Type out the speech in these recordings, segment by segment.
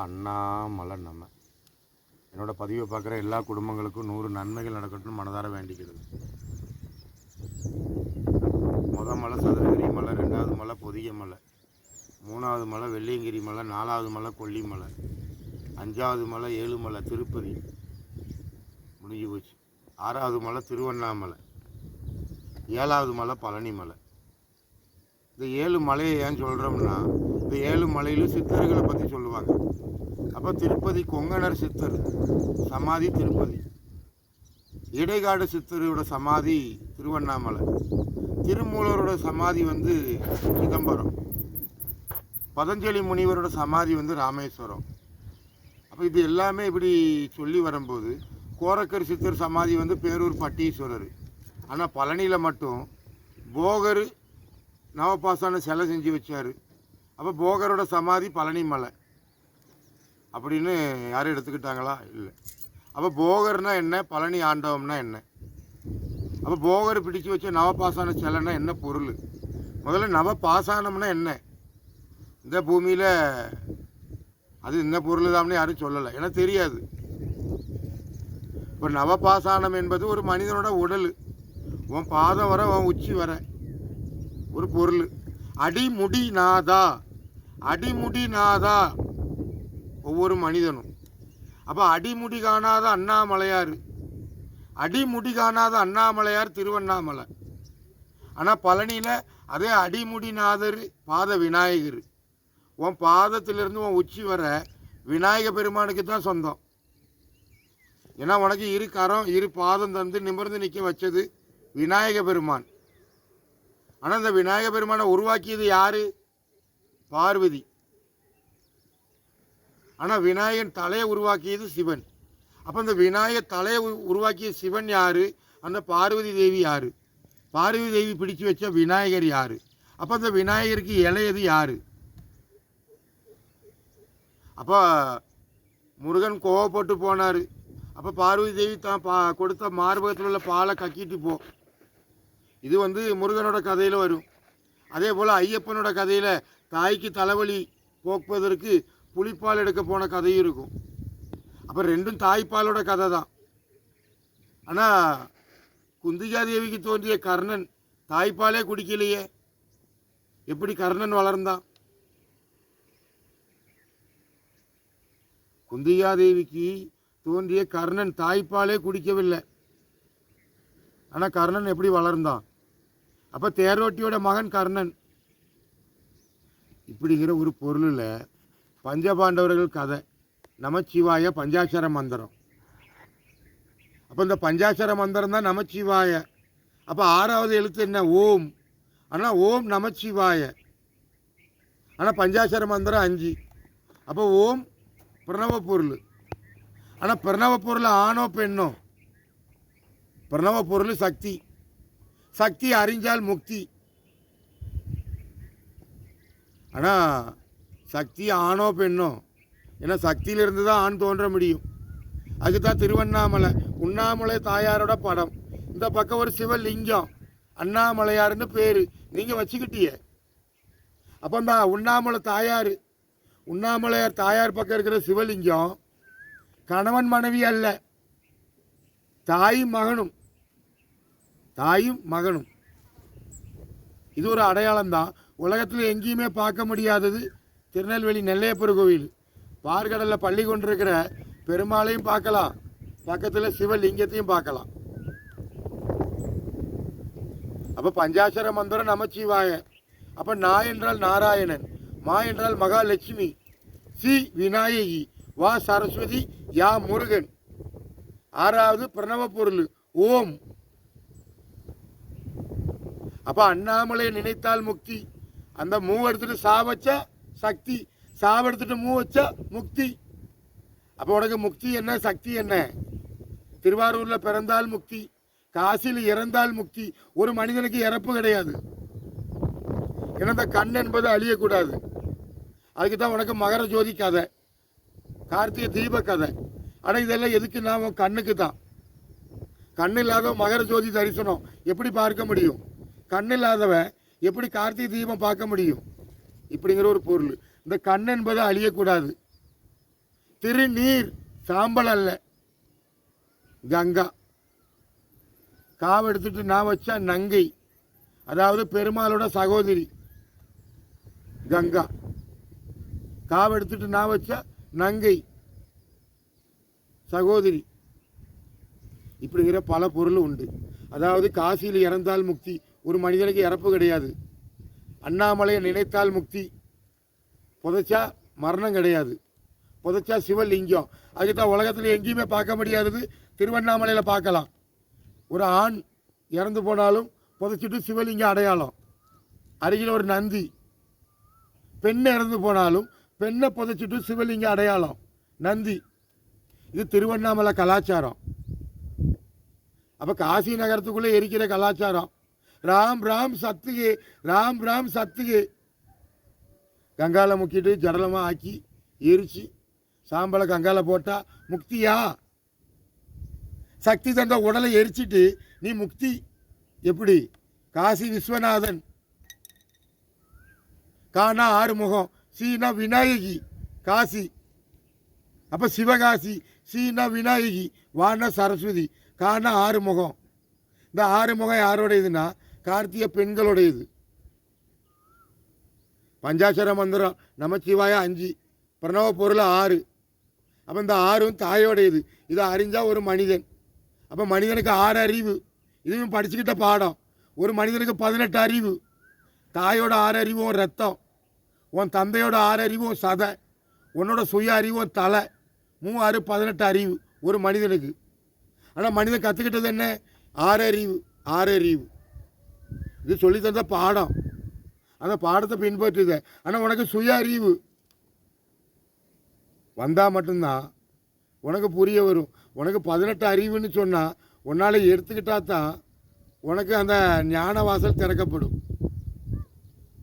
அண்ணாமலை அண்ணாமலை நம்ம. என்னோடய பதிவை பார்க்குற எல்லா குடும்பங்களுக்கும் 100 நன்மைகள் நடக்கட்டும் மனதார வேண்டிக்கிறது. மலை சதுரகிரி மலை, 2வது மலை பொதிகை மலை, 3வது மலை வெள்ளியங்கிரி மலை, 4வது மலை கொல்லிமலை, 5வது மலை ஏழுமலை திருப்பதி முடிஞ்சு போச்சு, 6வது மலை திருவண்ணாமலை, 7வது மலை பழனி மலை. இந்த 7 மலையை ஏன் சொல்கிறோம்னா, இந்த 7 மலையிலும் சித்தர்களை பற்றி சொல்லுவாங்க. அப்போ திருப்பதி கொங்கணர் சித்தர் சமாதி திருப்பதி, இடைக்காடு சித்தரோட சமாதி திருவண்ணாமலை, திருமூலரோட சமாதி சிதம்பரம், பதஞ்சலி முனிவரோட சமாதி ராமேஸ்வரம். அப்போ இது எல்லாமே இப்படி சொல்லி வரும்போது கோரக்கர் சித்தர் சமாதி பேரூர் பட்டீஸ்வரர். ஆனால் பழனியில் மட்டும் போகர் நவபாசான சிலை செஞ்சு வச்சார். அப்போ போகரோட சமாதி பழனி மலை அப்படின்னு யாரும் எடுத்துக்கிட்டாங்களா? இல்லை. அப்போ போகர்னா என்ன, பழனி ஆண்டவம்னா என்ன? அப்போ போகர் பிடிச்சு வச்ச நவபாசான சிலைன்னா என்ன பொருள்? முதல்ல நவபாசானம்னா என்ன? இந்த பூமியில் அது இந்த பொருள் தான்னு யாரும் சொல்லலை, ஏன்னா தெரியாது. இப்போ நவபாசானம் என்பது ஒரு மனிதனோட உடல், உன் பாதம் வர உன் உச்சி வர ஒரு பொருள். அடிமுடி நாதா, அடிமுடி நாதா ஒவ்வொரு மனிதனும். அப்போ அடிமுடி காணாத அண்ணாமலையார், அடிமுடி காணாத அண்ணாமலையார் திருவண்ணாமலை. ஆனால் பழனியில் அதே அடிமுடிநாதர் பாத விநாயகர். உன் பாதத்திலிருந்து உன் உச்சி வர விநாயக பெருமானுக்கு தான் சொந்தம். ஏன்னா உனக்கு 2 கரம் 2 பாதம் தந்து நிமிர்ந்து நிற்க வச்சது விநாயக பெருமான். ஆனால் இந்த விநாயக பெருமானை உருவாக்கியது யார்? பார்வதி. ஆனால் விநாயகன் தலையை உருவாக்கியது சிவன். அப்போ இந்த விநாயகர் தலையை உருவாக்கிய சிவன் யார்? அந்த பார்வதி தேவி யார்? பார்வதி தேவி பிடிச்சு வச்ச விநாயகர் யார்? அப்போ அந்த விநாயகருக்கு இளையது யார்? அப்போ முருகன் கோவப்பட்டு போனார். அப்போ பார்வதி தேவி தான் கொடுத்த மார்பகத்தில் உள்ள பாலை கக்கிட்டு போ. இது முருகனோட கதையில் வரும். அதே போல் ஐயப்பனோட கதையில் தாய்க்கு தலைவலி போக்குவதற்கு புலிப்பால் எடுக்க போன கதையும் இருக்கும். அப்போ ரெண்டும் தாய்ப்பாலோட கதை தான். ஆனால் குந்திகாதேவிக்கு தோன்றிய கர்ணன் தாய்ப்பாலே குடிக்கலையே, எப்படி கர்ணன் வளர்ந்தான்? குந்திகாதேவிக்கு தோன்றிய கர்ணன் தாய்ப்பாலே குடிக்கவில்லை, ஆனால் கர்ணன் எப்படி வளர்ந்தான்? அப்போ தேரோட்டியோட மகன் கர்ணன். இப்படிங்கிற ஒரு பொருளில் பஞ்சபாண்டவர்கள் கதை, நமச்சிவாய பஞ்சாட்சர மந்திரம். அப்போ இந்த பஞ்சாட்சர மந்திரம் தான் நமச்சிவாய. அப்போ 6வது எழுத்து என்ன? ஓம். ஆனால் ஓம் நமச்சிவாய. ஆனால் பஞ்சாட்சர மந்திரம் 5. அப்போ ஓம் பிரணவ பொருள். ஆனால் பிரணவ பொருள் ஆணோ பெண்ணோ? பிரணவ பொருள் சக்தி. சக்தி அறிஞ்சால் முக்தி. ஆனால் சக்தி ஆணோ பெண்ணோ? ஏன்னா சக்தியிலிருந்து தான் ஆண் தோன்ற முடியும். அதுக்கு தான் திருவண்ணாமலை உண்ணாமலை தாயாரோட படம். இந்த பக்கம் ஒரு சிவலிங்கம் அண்ணாமலையாருன்னு பேர் நீங்கள் வச்சுக்கிட்டிய. அப்போ இந்த உண்ணாமலை தாயார், உண்ணாமலையார் தாயார் பக்கம் இருக்கிற சிவலிங்கம் கணவன் மனைவி அல்ல, தாயும் மகனும், தாயும் மகனும். இது ஒரு அடையாளம் தான். உலகத்தில் எங்கேயுமே பார்க்க முடியாதது திருநெல்வேலி நெல்லையப்பர் கோவில். பார்கடலில் பள்ளி கொண்டிருக்கிற பெருமாளையும் பார்க்கலாம், பக்கத்தில் சிவலிங்கத்தையும் பார்க்கலாம். அப்போ பஞ்சாட்சர மந்திரம் நமச்சிவாய. அப்போ நா என்றால் நாராயணன், மா என்றால் மகாலட்சுமி, சி விநாயகி, வா சரஸ்வதி, யா முருகன். 6வது பிரணவ பொருள் ஓம். அப்போ அண்ணாமலையை நினைத்தால் முக்தி. அந்த மூவெடுத்துட்டு சாவச்ச சக்தி, சாவெடுத்துட்டு மூ வச்ச முக்தி. அப்போ உனக்கு முக்தி என்ன, சக்தி என்ன? திருவாரூரில் பிறந்தால் முக்தி, காசியில் இறந்தால் முக்தி. ஒரு மனிதனுக்கு இறப்பு கிடையாது. ஏன்னா இந்த கண் என்பது அழியக்கூடாது. அதுக்கு தான் உனக்கு மகர ஜோதி கதை, கார்த்திகை தீப கதை. ஆனால் இதெல்லாம் எதுக்கு? நான் கண்ணுக்கு தான். கண் இல்லாதவன் மகர ஜோதி தரிசனம் எப்படி பார்க்க முடியும்? கண் இல்லாதவன் எப்படி கார்த்திகை தீபம் பார்க்க முடியும்? இப்படிங்கிற ஒரு பொருள். இந்த கண் என்பது அழியக்கூடாது. திருநீர் சாம்பல் அல்ல, கங்கா. காவை எடுத்துட்டு நான் வச்சா நங்கை, அதாவது பெருமாளோட சகோதரி கங்கா. காவை எடுத்துட்டு நான் வச்சா நங்கை, சகோதரி. இப்படிங்கிற பல பொருள் உண்டு. அதாவது காசியில் இறந்தால் முக்தி, ஒரு மனிதனுக்கு இறப்பு கிடையாது. அண்ணாமலையை நினைத்தால் முக்தி, புதைச்சா மரணம் கிடையாது, புதைச்சா சிவலிங்கம். அதுதான் உலகத்தில் எங்கேயுமே பார்க்க முடியாதது, திருவண்ணாமலையில் பார்க்கலாம். ஒரு ஆண் இறந்து போனாலும் புதைச்சிட்டு சிவலிங்கம் அடையாளம், அருகில் ஒரு நந்தி. பெண் இறந்து போனாலும் பெண்ணை புதைச்சிட்டு சிவலிங்கம் அடையாளம், நந்தி. இது திருவண்ணாமலை கலாச்சாரம். அப்போ காசி நகரத்துக்குள்ளே எரிக்கிற கலாச்சாரம். ராம் ராம் சத்துகு, ராம் ராம் சத்துகு. கங்கால முக்கிட்டு ஜடலமாக ஆக்கி எரிச்சு சாம்பலை கங்கால போட்டால் முக்தியா? சக்தி தந்த உடலை எரிச்சிட்டு நீ முக்தி எப்படி? காசி விஸ்வநாதன், கானா ஆறுமுகம், சீனா விநாயகி, காசி. அப்போ சிவகாசி, சீனா விநாயகி, வானா சரஸ்வதி, கானா ஆறுமுகம். இந்த ஆறுமுகம் யாரோடையதுன்னா கார்த்திகை பெண்களுடையது. பஞ்சாட்சர மந்திரம் நமச்சிவாய 5, பிரணவ பொருள் 6. அப்போ இந்த 6ம் தாயோடையது. இதை அறிஞ்சால் ஒரு மனிதன். அப்போ மனிதனுக்கு 6 அறிவு. இதுவும் படிச்சுக்கிட்ட பாடம். ஒரு மனிதனுக்கு 18 அறிவு. தாயோட 6 அறிவு உன் ரத்தம், உன் தந்தையோட 6 அறிவு உன் சதை, உன்னோட சுய அறிவு உன் தலை. 3 6 18 அறிவு ஒரு மனிதனுக்கு. ஆனால் மனிதன் கற்றுக்கிட்டது என்ன? 6 அறிவு, 6 அறிவு. இது சொல்லி தந்த பாடம். அந்த பாடத்தை பின்பற்றுத. ஆனால் உனக்கு சுய அறிவு வந்தால் மட்டும்தான் உனக்கு புரிய வரும். உனக்கு 18 அறிவுன்னு சொன்னால் உன்னால் எடுத்துக்கிட்டா தான் உனக்கு அந்த ஞான வாசல் திறக்கப்படும்.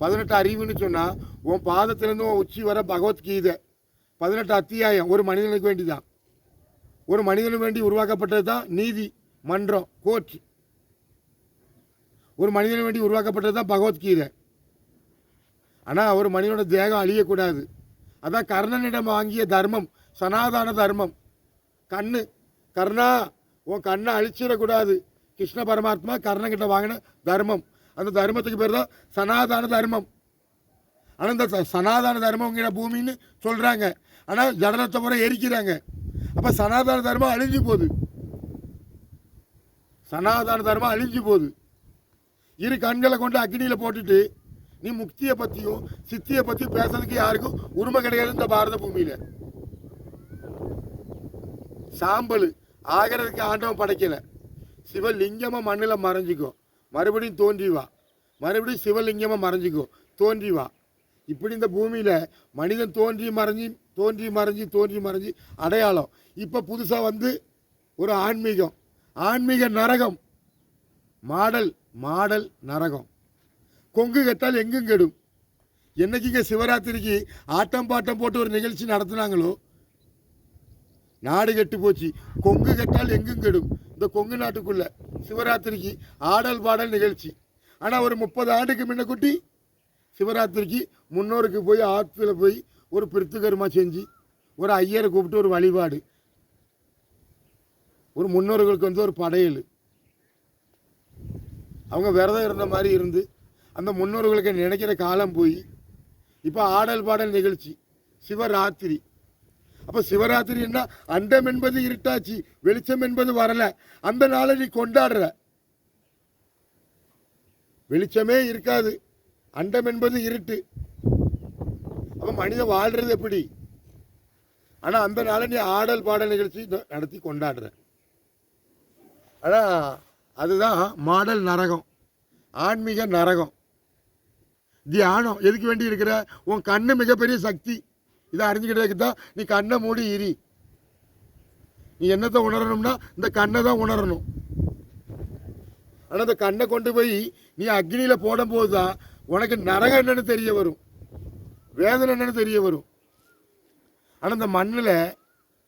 18 அறிவுன்னு சொன்னால் உன் பாதத்திலேருந்து உன் உச்சி வர பகவத்கீதை 18 அத்தியாயம் ஒரு மனிதனுக்கு வேண்டி தான். ஒரு மனிதனுக்கு வேண்டி உருவாக்கப்பட்டது தான் நீதி மன்றம், கோர்ட். ஒரு மனிதனுக்கு வேண்டி உருவாக்கப்பட்டது தான் பகவத்கீதை. ஆனால் ஒரு மனிதனோட தேகம் அழியக்கூடாது. அதான் கர்ணனிடம் வாங்கிய தர்மம், சனாதன தர்மம். கண்ணு, கர்ணா உன் கண்ணை அழிச்சிடக்கூடாது. கிருஷ்ண பரமாத்மா கர்ணங்கிட்ட வாங்கின தர்மம். அந்த தர்மத்துக்கு பேர் தான் சனாதன தர்மம். ஆனால் இந்த சனாதன தர்மங்கிற பூமின்னு சொல்கிறாங்க. ஆனால் ஜடனத்தை முறை எரிக்கிறாங்க. அப்போ சனாதன தர்மம் அழிஞ்சு போகுது. சனாதன தர்மம் அழிஞ்சு போகுது. இரு கண்களை கொண்டு அக்னியில் போட்டுட்டு நீ முக்தியை பற்றியும் சித்தியை பற்றியும் பேசுறதுக்கு யாருக்கும் உரிமை கிடையாது இந்த பாரத பூமியில். சாம்பல் ஆகிறதுக்கு ஆண்டவன் படைக்கலை. சிவலிங்கமாக மண்ணில் மறைஞ்சிக்கோ, மறுபடியும் தோன்றி வா. மறுபடியும் சிவலிங்கமாக மறைஞ்சிக்கோ, தோன்றி வா. இப்படி இந்த பூமியில் மனிதன் தோன்றி மறைஞ்சி தோன்றி மறைஞ்சி தோன்றி மறைஞ்சி அடையாளம். இப்போ புதுசாக வந்து ஒரு ஆன்மீகம், ஆன்மீக நரகம், மாடல் மாடல் நரகம். கொங்கு கெட்டால் எங்கும் கெடும். என்னைக்கு இங்கே சிவராத்திரிக்கு ஆட்டம் பாட்டம் போட்டு ஒரு நிகழ்ச்சி நடத்துனாங்களோ நாடு கெட்டு போச்சு. கொங்கு கெட்டால் எங்கும் கெடும். இந்த கொங்கு நாட்டுக்குள்ள சிவராத்திரிக்கு ஆடல் பாடல் நிகழ்ச்சி. ஆனால் ஒரு 30 ஆண்டுக்கு முன்ன குட்டி சிவராத்திரிக்கு முன்னோருக்கு போய் ஆற்றுல போய் ஒரு பிரித்துகர்மா செஞ்சு ஒரு ஐயரை கூப்பிட்டு ஒரு வழிபாடு, ஒரு முன்னோர்களுக்கு வந்து ஒரு படையல், அவங்க விரதம் இருந்த மாதிரி இருந்து அந்த முன்னோர்களுக்கு நினைக்கிற காலம் போய் இப்போ ஆடல் பாடல் நிகழ்ச்சி சிவராத்திரி. அப்போ சிவராத்திரி என்ன? அண்டம் என்பது இருட்டாச்சு, வெளிச்சம் என்பது வரல. அந்த நாளை நீ கொண்டாடுற. வெளிச்சமே இருக்காது, அண்டம் என்பது இருட்டு. அப்போ மனிதன் வாழ்றது எப்படி? ஆனால் அந்த நாளை நீ ஆடல் பாடல் நிகழ்ச்சி நடத்தி கொண்டாடுற. ஆனால் அதுதான் மாடல் நரகம், ஆன்மீக நரகம். தியானம் எதுக்கு வேண்டி இருக்கிற? உன் கண்ணு மிகப்பெரிய சக்தி. இதை அறிஞ்சுக்கிட்டதுக்கு தான் நீ கண்ணை மூடி இரி. நீ என்னத்தை உணரணும்னா இந்த கண்ணை தான் உணரணும். ஆனால் அந்த கண்ணை கொண்டு போய் நீ அக்னியில் போடும்போது தான் உனக்கு நரகம் என்னன்னு தெரிய வரும், வேதனை என்னன்னு தெரிய வரும். ஆனால் இந்த மண்ணில்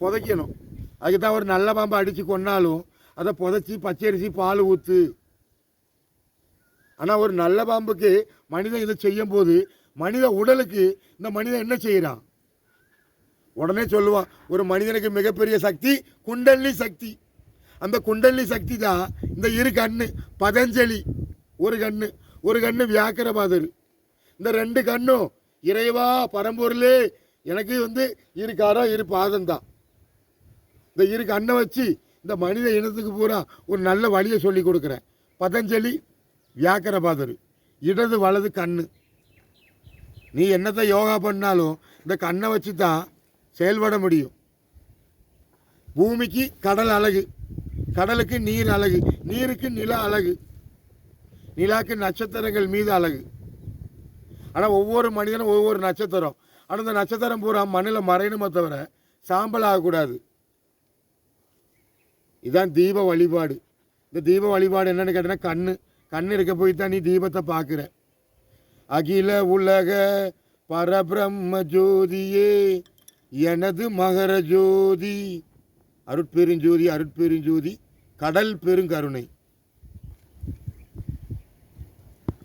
புதைக்கணும். அதுக்கு தான் ஒரு நல்ல பாம்பை அடித்து கொன்னாலும் அதை புதைச்சி பச்சரிசி பால் ஊற்று. ஆனால் ஒரு நல்ல பாம்புக்கு மனிதன் இதை செய்யும் போது மனித உடலுக்கு இந்த மனிதன் என்ன செய்கிறான்? உடனே சொல்லுவான், ஒரு மனிதனுக்கு மிகப்பெரிய சக்தி குண்டலினி சக்தி. அந்த குண்டலினி சக்தி தான் இந்த இரு கண்ணு. பதஞ்சலி ஒரு கண்ணு வியாக்கரபாதர். இந்த 2 கண்ணும் இறைவா பரம்பொருளே எனக்கு இரு காரம் இரு பாதம் தான். இந்த இரு கண்ணை வச்சு இந்த மனித இனத்துக்கு பூரா ஒரு நல்ல வழியை சொல்லி கொடுக்குறேன். பதஞ்சலி வியாக்கரபாதர், இடது வலது கண்ணு. நீ என்னத்தை யோகா பண்ணாலும் இந்த கண்ணை வச்சு தான் செயல்பட முடியும். பூமிக்கு கடல் அழகு, கடலுக்கு நீர் அழகு, நீருக்கு நில அழகு, நிலாக்கு நட்சத்திரங்கள் மீது அழகு. ஆனால் ஒவ்வொரு மனிதனும் ஒவ்வொரு நட்சத்திரம். ஆனால் இந்த நட்சத்திரம் பூரா மண்ணில் மறையணுமே தவிர சாம்பல் ஆகக்கூடாது. இதுதான் தீப வழிபாடு. இந்த தீப வழிபாடு என்னென்னு கேட்டீங்கன்னா, கண்ணு இருக்க போய் தான் நீ தீபத்தை பார்க்குற. அகில உலக பரபிரம்ம ஜோதியே எனது மகர ஜோதி, அருட்பெருஞ்சோதி கடல் பெருங்கருணை.